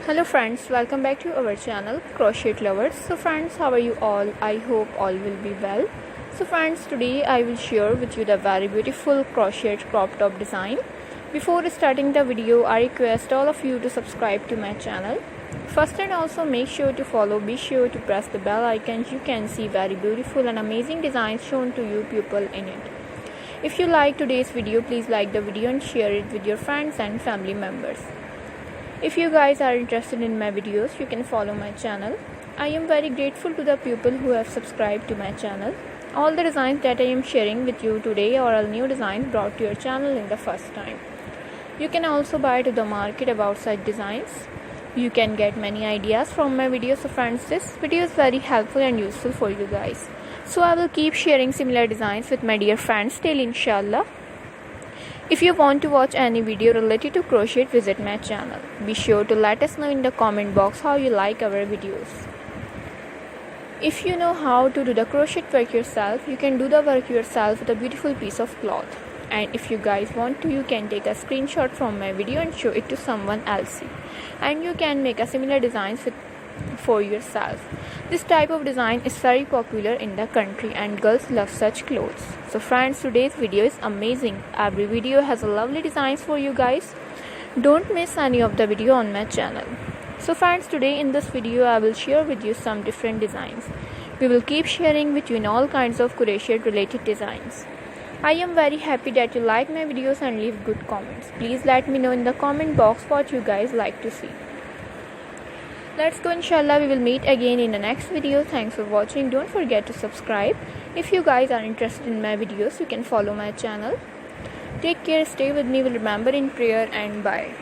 Hello friends, welcome back to our channel Crochet Lovers. So friends, how are you all? I hope all will be well. So friends, today I will share with you the very beautiful crochet crop top design. Before starting the video, I request all of you to subscribe to my channel. First, and also make sure to follow, be sure to press the bell icon. You can see very beautiful and amazing designs shown to you people in it. If you like today's video, please like the video and share it with your friends and family members. If you guys are interested in my videos, you can follow my channel. I am very grateful to the people who have subscribed to my channel. All the designs that I am sharing with you today are all new designs brought to your channel in the first time. You can also buy to the market about such designs. You can get many ideas from my videos. So friends, this video is very helpful and useful for you guys. So I will keep sharing similar designs with my dear friends till inshallah. If you want to watch any video related to crochet, visit my channel. Be sure to let us know in the comment box how you like our videos. If you know how to do the crochet work yourself, you can do the work yourself with a beautiful piece of cloth. And if you guys want to, you can take a screenshot from my video and show it to someone else. And you can make a similar designs for yourself. This type of design is very popular in the country and girls love such clothes. So friends, today's video is amazing. Every video has a lovely designs for you guys. Don't miss any of the video on my channel. So friends, today in this video I will share with you some different designs. We will keep sharing with you in all kinds of crochet related designs. I am very happy that you like my videos and leave good comments. Please let me know in the comment box what you guys like to see. Let's go, inshallah. We will meet again in the next video. Thanks for watching. Don't forget to subscribe. If you guys are interested in my videos, you can follow my channel. Take care, stay with me, will remember in prayer, and bye.